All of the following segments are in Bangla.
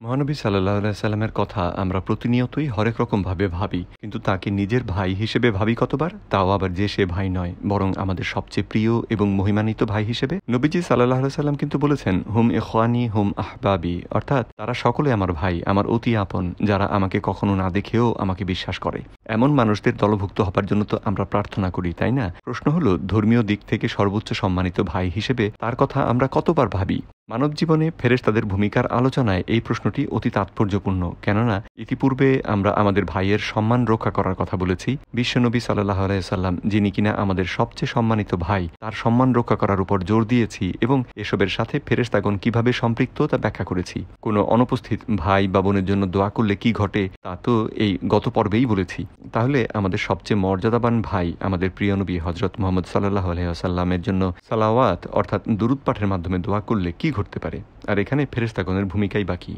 মহানবী সাল্লাল্লাহু আলাইহি সাল্লামের কথা আমরা প্রতিনিয়তই হরেক রকমভাবে ভাবি, কিন্তু তাকে নিজের ভাই হিসেবে ভাবি কতবার? তাও আবার যে সে ভাই নয়, বরং আমাদের সবচেয়ে প্রিয় এবং মহিমান্বিত ভাই হিসেবে। নবীজি সাল্লাল্লাহু আলাইহি সাল্লাম কিন্তু বলেছেন, হুম ইখওয়ানি হুম আহবাবি, অর্থাৎ তারা সকলে আমার ভাই, আমার অতি আপন, যারা আমাকে কখনো না দেখেও আমাকে বিশ্বাস করে। এমন মানুষদের দলভুক্ত হবার জন্য তো আমরা প্রার্থনা করি, তাই না? প্রশ্ন হলো, ধর্মীয় দিক থেকে সর্বোচ্চ সম্মানিত ভাই হিসেবে তার কথা আমরা কতবার ভাবি? মানব জীবনে ফেরেশতাদের ভূমিকার আলোচনায় এই প্রশ্নটি অতি তাৎপর্যপূর্ণ, কেননা ইতিপূর্বে আমরা আমাদের ভাইয়ের সম্মান রক্ষা করার কথা বলেছি। বিশ্বনবী সাল্লাল্লাহু আলাইহি সাল্লাম, যিনি কিনা আমাদের সবচেয়ে সম্মানিত ভাই, তার সম্মান রক্ষা করার উপর জোর দিয়েছি এবং এসবের সাথে ফেরেশতাগণ কিভাবে সম্পৃক্ত তা ব্যাখ্যা করেছি। কোনো অনুপস্থিত ভাই বা বোনের জন্য দোয়া করলে কি ঘটে তা তো এই গত পর্বেই বলেছি। তাহলে আমাদের সবচেয়ে মর্যাদাবান ভাই, আমাদের প্রিয় নবী হযরত মুহাম্মদ সাল্লাল্লাহু আলাইহি ওয়াসাল্লামের জন্য সালাওয়াত অর্থাৎ দুরূদ পাঠের মাধ্যমে দোয়া করলে কি ঘটতে পারে? আর এখানে ফেরেশতাগণের ভূমিকাই বাকি।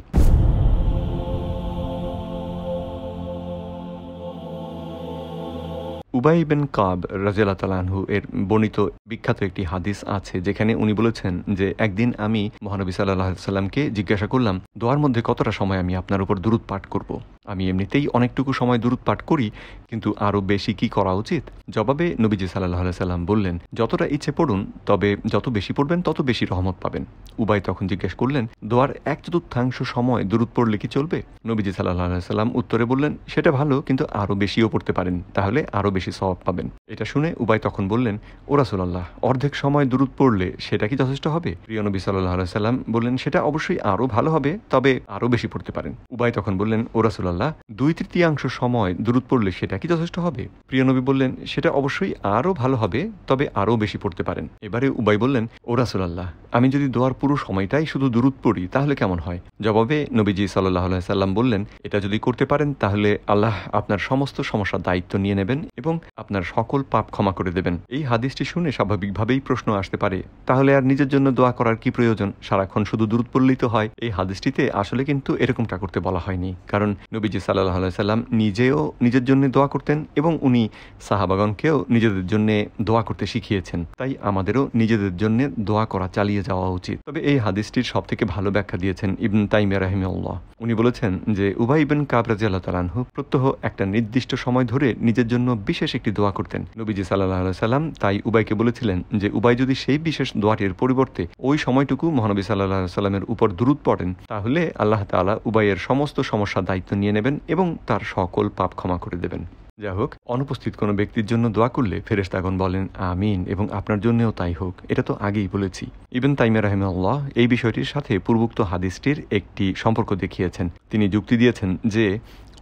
উবাই বিন কাব রাদিয়াল্লাহু তাআলা আনহু এর বর্ণিত বিখ্যাত একটি হাদিস আছে, যেখানে উনি বলেছেন যে একদিন আমি মহানবী সাল্লাল্লাহু আলাইহি সাল্লামকে জিজ্ঞাসা করলাম, দোয়ার মধ্যে কতটা সময় আমি আপনার উপর দুরূদ পাঠ করব? আমি এমনিতেই অনেকটুকু সময় দুরূদ পাঠ করি, কিন্তু আরও বেশি কি করা উচিত? জবাবে নবীজি সাল্লাল্লাহু আলাইহি সাল্লাম বললেন, যতটা ইচ্ছে পড়ুন, তবে যত বেশি পড়বেন তত বেশি রহমত পাবেন। উবাই তখন জিজ্ঞেস করলেন, দোয়ার 1/4 সময় দুরূদ পড়লে কি চলবে? নবীজি সাল্লাল্লাহু আলাইহি সাল্লাম উত্তরে বললেন, সেটা ভালো, কিন্তু আরও বেশিও পড়তে পারেন, তাহলে আরও বেশি সওয়াব পাবেন। এটা শুনে উবাই তখন বললেন, ও রাসূলুল্লাহ, অর্ধেক সময় দুরূদ পড়লে সেটা কি যথেষ্ট হবে? প্রিয় নবী সাল্লাল্লাহু আলাইহি সাল্লাম বললেন, সেটা অবশ্যই আরও ভালো হবে, তবে আরও বেশি পড়তে পারেন। উবাই তখন বললেন, ও রাসূলুল্লাহ, 2/3 সময় দুরূদ পড়লে সেটা কি যথেষ্ট হবে? প্রিয় নবী বললেন, সেটা অবশ্যই আরও ভালো হবে, তবে আরও বেশি পড়তে পারেন। এবারে উবাই বললেন, ও রাসূলুল্লাহ, আমি যদি দোয়ার পুরো সময়টাই শুধু দুরূদ পড়ি তাহলে কেমন হয়? জবাবে নবীজি সাল্লাল্লাহু আলাইহি সাল্লাম বললেন, এটা যদি করতে পারেন তাহলে আল্লাহ আপনার সমস্ত সমস্যার দায়িত্ব নিয়ে নেবেন এবং আপনার সকল পাপ ক্ষমা করে দেবেন। এই হাদিসটি শুনে স্বাভাবিকভাবেই প্রশ্ন আসতে পারে, তাহলে আর নিজের জন্য দোয়া করার কি প্রয়োজন? সারাক্ষণ শুধু দুরূদ পড়লেই তো হয়। এই হাদিসটিতে আসলে কিন্তু এরকমটা করতে বলা হয়নি, কারণ নবীজি সাল্লাল্লাহু আলাইহি সাল্লাম নিজেও নিজের জন্য দোয়া করতেন এবং উনি সাহাবাগণকেও নিজেদের জন্য দোয়া করতে শিখিয়েছেন। তাই আমাদেরও নিজেদের জন্য দোয়া করা চালিয়ে যাওয়া উচিত। তবে এই হাদিসটির সবথেকে ভালো ব্যাখ্যা দিয়েছেন ইবনে তাইমিয়া রাহিমাহুল্লাহ। উনি বলেছেন যে উবাই বিন কাব রাদিয়াল্লাহু তাআলা আনহু প্রত্যহ একটা নির্দিষ্ট সময় ধরে নিজের জন্য বিশেষ একটি দোয়া করতেন। নবীজি সাল্লাল্লাহু আলাইহি সাল্লাম তাই উবাইকে বলেছিলেন যে উবাই যদি সেই বিশেষ দোয়াটির পরিবর্তে ওই সময়টুকু মহানবী সাল্লাল্লাহু আলাইহি সাল্লামের উপর দুরূদ পড়েন, তাহলে আল্লাহ তাআলা উবাইয়ের সমস্ত সমস্যার দায়িত্ব নিয়ে নেবেন এবং তার সকল পাপ ক্ষমা করে দেবেন। যাই হোক, অনুপস্থিত কোনো ব্যক্তির জন্য দোয়া করলে ফেরেশতাগণ বলেন আমিন, এবং আপনার জন্যও তাই হোক। এটা তো আগেই বলেছি। ইবনে তাইমিয়া রাহিমাহুল্লাহ এই বিষয়টির সাথে পূর্বোক্ত হাদিসটির একটি সম্পর্ক দেখিয়েছেন। তিনি যুক্তি দিয়েছেন যে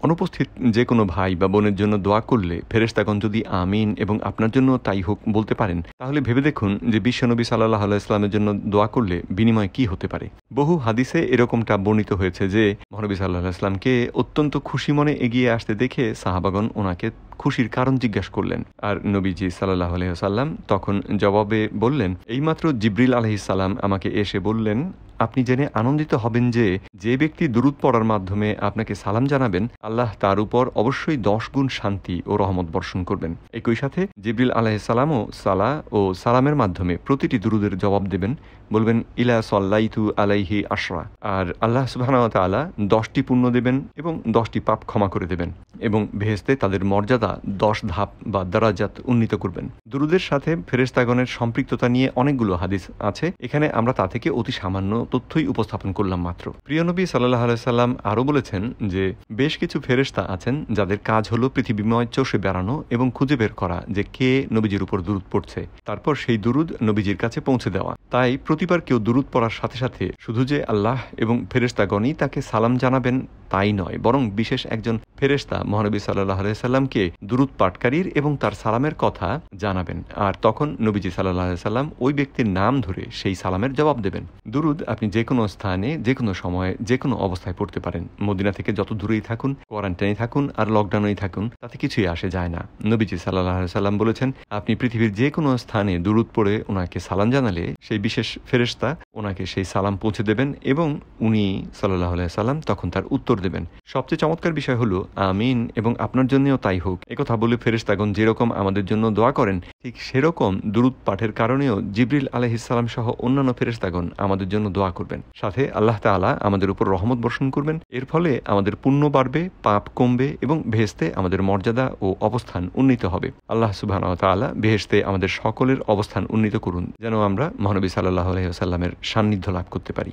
অনুপস্থিত যে কোনো ভাই বা বোনের জন্য দোয়া করলে ফেরেশতাগণ যদি আমিন এবং আপনার জন্য তাই হোক বলতে পারেন, তাহলে ভেবে দেখুন যে বিশ্বনবী সাল্লাল্লাহু আলাইহি ওয়াসাল্লামের জন্য দোয়া করলে বিনিময় কি হতে পারে। বহু হাদিসে এরকমটা বর্ণিত হয়েছে যে মহানবী সাল্লাল্লাহু আলাইহি ওয়াসাল্লামকে অত্যন্ত খুশি মনে এগিয়ে আসতে দেখে সাহাবাগণ ওনাকে খুশির কারণ জিজ্ঞাসা করলেন, আর নবীজি সাল্লাল্লাহু আলাইহি ওয়াসাল্লাম তখন জবাবে বললেন, এইমাত্র জিবরিল আলাইহিস সালাম আমাকে এসে বললেন, আপনি জেনে আনন্দিত হবেন যে যে ব্যক্তি দুরূদ পড়ার মাধ্যমে আপনাকে সালাম জানাবেন, আল্লাহ তার উপর অবশ্যই 10 গুণ শান্তি ও রহমত বর্ষণ করবেন। একই সাথে জিবরিল আলাইহিস সালামও সালা ও সালামের মাধ্যমে প্রতিটি দুরূদের জবাব দেবেন, বলবেন ইলা সাল্লাইতু আলাইহি আশরা, আর আল্লাহ সুবহানাহু ওয়া তাআলা 10টি পুণ্য দেবেন এবং 10টি পাপ ক্ষমা করে দেবেন এবং বেহেশতে তাদের মর্যাদা 10 ধাপ বা দারাজাত উন্নীত করবেন। দুরূদের সাথে ফেরেশতাগণের সম্পৃক্ততা নিয়ে অনেকগুলো হাদিস আছে, এখানে আমরা তা থেকে অতি সামান্য তথ্যই উপস্থাপন করলাম মাত্র। প্রিয় নবী সাল্লাল্লাহু আলাইহি সাল্লাম আরও বলেছেন যে বেশ কিছু ফেরেশতা আছেন যাদের কাজ হলো পৃথিবীময় চষে বেড়ানো এবং খুঁজে বের করা যে কে নবীজির উপর দুরূদ পড়ছে, তারপর সেই দুরূদ নবীজির কাছে পৌঁছে দেওয়া। তাই প্রতিবার কেউ দুরূদ পড়ার সাথে সাথে শুধু যে আল্লাহ এবং ফেরেশতাগণই তাকে সালাম জানাবেন তাই নয়, বরং বিশেষ একজন ফেরেশতা মহানবী সাল্লাল্লাহু আলাইহি সাল্লামকে দুরূদ পাঠকারীর এবং তার সালামের কথা জানাবেন, আর তখন নবীজি সাল্লাল্লাহু আলাইহি সাল্লাম ওই ব্যক্তির নাম ধরে সেই সালামের জবাব দেবেন। দুরূদ আপনি যে কোনো স্থানে যে কোনো সময়ে যে কোনো অবস্থায় পড়তে পারেন। মদিনা থেকে যত দূরেই থাকুন, কোয়ারেন্টাইনে থাকুন আর লকডাউনেই থাকুন, তাতে কিছুই আসে যায় না। নবীজি সাল্লাল্লাহু আলাইহি সাল্লাম বলেছেন, আপনি পৃথিবীর যে কোনো স্থানে দুরূদ পড়ে ওনাকে সালাম জানালে সেই বিশেষ ফেরেশতা ওনাকে সেই সালাম পৌঁছে দেবেন এবং উনি সাল্লাল্লাহু আলাইহি সাল্লাম তখন তার উত্তর দেবেন। সবচেয়ে চমৎকার বিষয় হলো আমিন এবং আপনার জন্যও তাই হোক একথা বলে ফেরেশতাগণ যেরকম আমাদের জন্য দোয়া করেন, ঠিক সেরকম দুরূদ পাঠের কারণেও জিবরিল আলাইহিস সালাম সহ অন্যান্য ফেরেশতাগণ আমাদের জন্য দোয়া করবেন। সাথে আল্লাহ তাআলা আমাদের উপর রহমত বর্ষণ করবেন। এর ফলে আমাদের পুণ্য বাড়বে, পাপ কমবে এবং বেহেশতে আমাদের মর্যাদা ও অবস্থান উন্নীত হবে। আল্লাহ সুবহানাহু ওয়া তাআলা বেহেশতে আমাদের সকলের অবস্থান উন্নীত করুন, যেন আমরা মহানবী সাল্লাল্লাহু আলাইহি ওয়াসাল্লামের সান্নিধ্য লাভ করতে পারি।